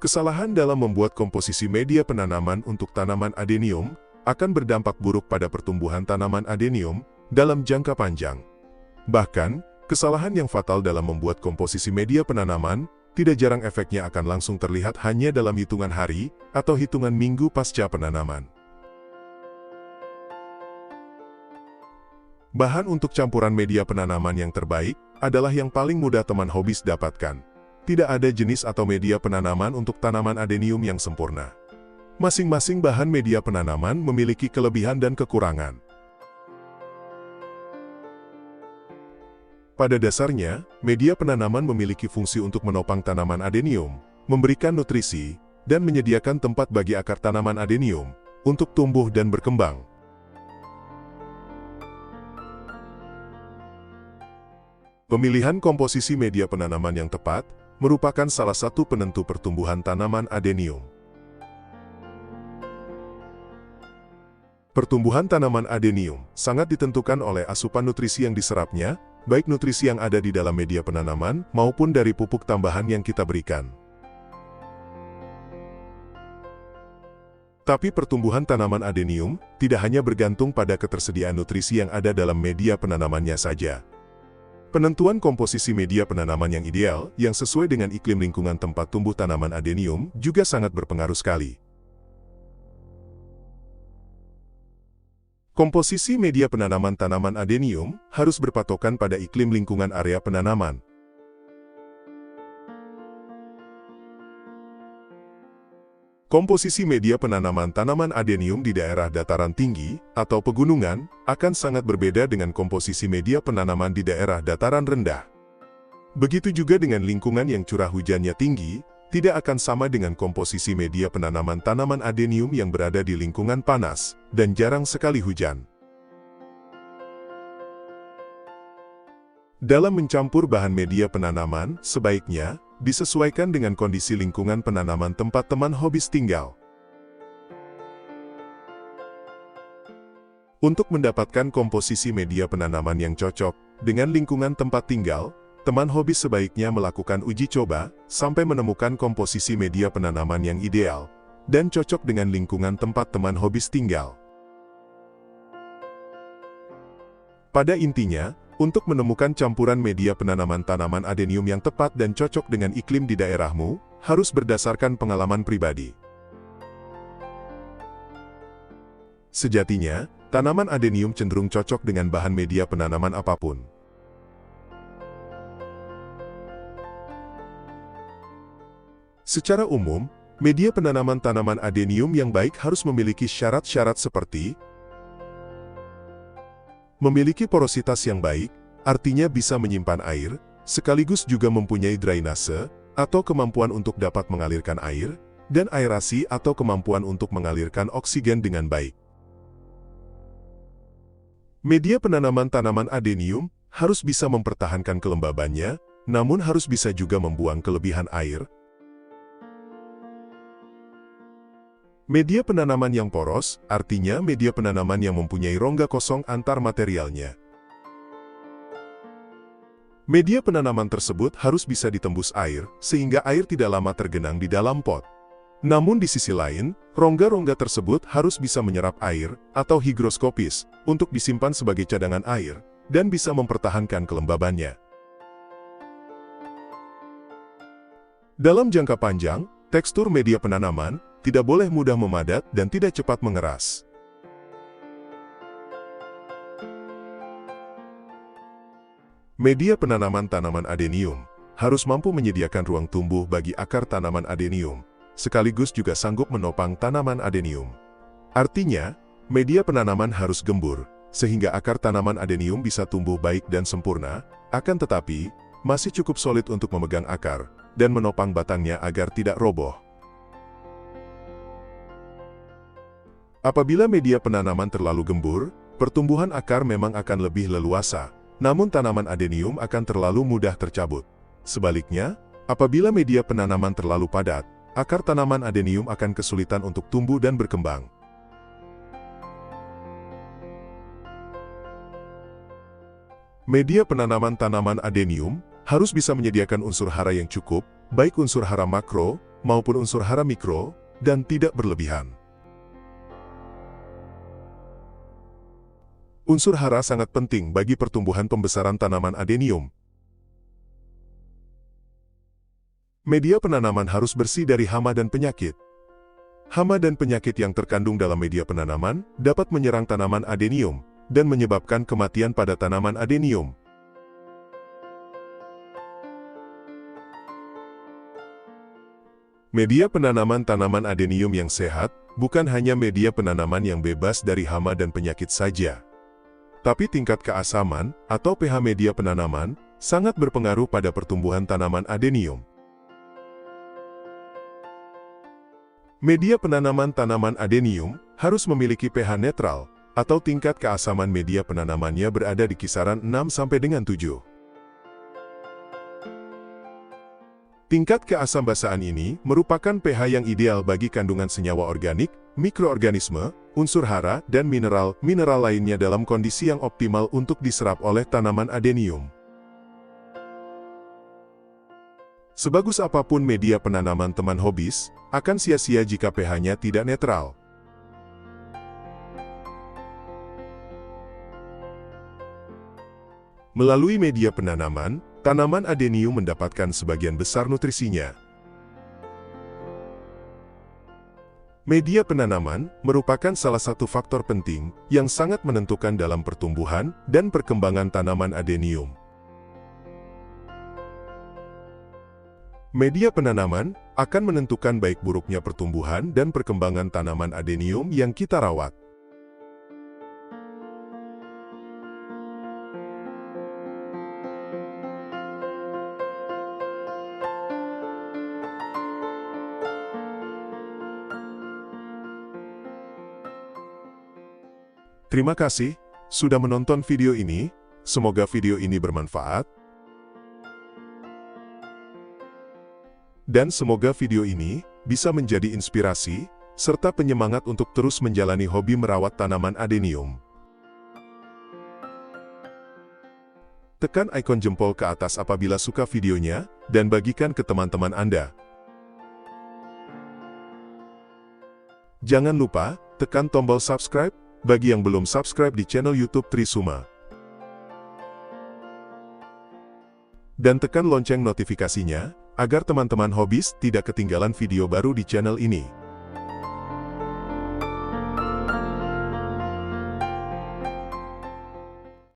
Kesalahan dalam membuat komposisi media penanaman untuk tanaman adenium akan berdampak buruk pada pertumbuhan tanaman adenium dalam jangka panjang. Bahkan, kesalahan yang fatal dalam membuat komposisi media penanaman tidak jarang efeknya akan langsung terlihat hanya dalam hitungan hari atau hitungan minggu pasca penanaman. Bahan untuk campuran media penanaman yang terbaik adalah yang paling mudah teman hobis dapatkan. Tidak ada jenis atau media penanaman untuk tanaman adenium yang sempurna. Masing-masing bahan media penanaman memiliki kelebihan dan kekurangan. Pada dasarnya, media penanaman memiliki fungsi untuk menopang tanaman adenium, memberikan nutrisi, dan menyediakan tempat bagi akar tanaman adenium untuk tumbuh dan berkembang. Pemilihan komposisi media penanaman yang tepat merupakan salah satu penentu pertumbuhan tanaman adenium. Pertumbuhan tanaman adenium sangat ditentukan oleh asupan nutrisi yang diserapnya, baik nutrisi yang ada di dalam media penanaman maupun dari pupuk tambahan yang kita berikan. Tapi pertumbuhan tanaman adenium tidak hanya bergantung pada ketersediaan nutrisi yang ada dalam media penanamannya saja. Penentuan komposisi media penanaman yang ideal, yang sesuai dengan iklim lingkungan tempat tumbuh tanaman adenium, juga sangat berpengaruh sekali. Komposisi media penanaman tanaman adenium harus berpatokan pada iklim lingkungan area penanaman. Komposisi media penanaman tanaman adenium di daerah dataran tinggi atau pegunungan akan sangat berbeda dengan komposisi media penanaman di daerah dataran rendah. Begitu juga dengan lingkungan yang curah hujannya tinggi, tidak akan sama dengan komposisi media penanaman tanaman adenium yang berada di lingkungan panas dan jarang sekali hujan. Dalam mencampur bahan media penanaman, sebaiknya disesuaikan dengan kondisi lingkungan penanaman tempat teman hobis tinggal. Untuk mendapatkan komposisi media penanaman yang cocok dengan lingkungan tempat tinggal, teman hobis sebaiknya melakukan uji coba sampai menemukan komposisi media penanaman yang ideal dan cocok dengan lingkungan tempat teman hobis tinggal. Pada intinya, untuk menemukan campuran media penanaman tanaman adenium yang tepat dan cocok dengan iklim di daerahmu, harus berdasarkan pengalaman pribadi. Sejatinya, tanaman adenium cenderung cocok dengan bahan media penanaman apapun. Secara umum, media penanaman tanaman adenium yang baik harus memiliki syarat-syarat seperti memiliki porositas yang baik, artinya bisa menyimpan air, sekaligus juga mempunyai drainase, atau kemampuan untuk dapat mengalirkan air, dan aerasi atau kemampuan untuk mengalirkan oksigen dengan baik. Media penanaman tanaman adenium harus bisa mempertahankan kelembabannya, namun harus bisa juga membuang kelebihan air. Media penanaman yang poros, artinya media penanaman yang mempunyai rongga kosong antar materialnya. Media penanaman tersebut harus bisa ditembus air, sehingga air tidak lama tergenang di dalam pot. Namun di sisi lain, rongga-rongga tersebut harus bisa menyerap air, atau higroskopis, untuk disimpan sebagai cadangan air, dan bisa mempertahankan kelembabannya. Dalam jangka panjang, tekstur media penanaman tidak boleh mudah memadat dan tidak cepat mengeras. Media penanaman tanaman adenium harus mampu menyediakan ruang tumbuh bagi akar tanaman adenium, sekaligus juga sanggup menopang tanaman adenium. Artinya, media penanaman harus gembur, sehingga akar tanaman adenium bisa tumbuh baik dan sempurna, akan tetapi, masih cukup solid untuk memegang akar, dan menopang batangnya agar tidak roboh. Apabila media penanaman terlalu gembur, pertumbuhan akar memang akan lebih leluasa, namun tanaman adenium akan terlalu mudah tercabut. Sebaliknya, apabila media penanaman terlalu padat, akar tanaman adenium akan kesulitan untuk tumbuh dan berkembang. Media penanaman tanaman adenium harus bisa menyediakan unsur hara yang cukup, baik unsur hara makro maupun unsur hara mikro, dan tidak berlebihan. Unsur hara sangat penting bagi pertumbuhan pembesaran tanaman adenium. Media penanaman harus bersih dari hama dan penyakit. Hama dan penyakit yang terkandung dalam media penanaman dapat menyerang tanaman adenium dan menyebabkan kematian pada tanaman adenium. Media penanaman tanaman adenium yang sehat bukan hanya media penanaman yang bebas dari hama dan penyakit saja, tapi tingkat keasaman atau pH media penanaman sangat berpengaruh pada pertumbuhan tanaman adenium. Media penanaman tanaman adenium harus memiliki pH netral atau tingkat keasaman media penanamannya berada di kisaran 6–7. Tingkat keasam-basaan ini merupakan pH yang ideal bagi kandungan senyawa organik, mikroorganisme, unsur hara, dan mineral lainnya dalam kondisi yang optimal untuk diserap oleh tanaman adenium. Sebagus apapun media penanaman teman hobis, akan sia-sia jika pH-nya tidak netral. Melalui media penanaman, tanaman adenium mendapatkan sebagian besar nutrisinya. Media penanaman merupakan salah satu faktor penting yang sangat menentukan dalam pertumbuhan dan perkembangan tanaman adenium. Media penanaman akan menentukan baik buruknya pertumbuhan dan perkembangan tanaman adenium yang kita rawat. Terima kasih sudah menonton video ini. Semoga video ini bermanfaat. Dan semoga video ini bisa menjadi inspirasi, serta penyemangat untuk terus menjalani hobi merawat tanaman adenium. Tekan ikon jempol ke atas apabila suka videonya, dan bagikan ke teman-teman Anda. Jangan lupa, tekan tombol subscribe, bagi yang belum subscribe di channel YouTube Trisuma. Dan tekan lonceng notifikasinya, agar teman-teman hobis tidak ketinggalan video baru di channel ini.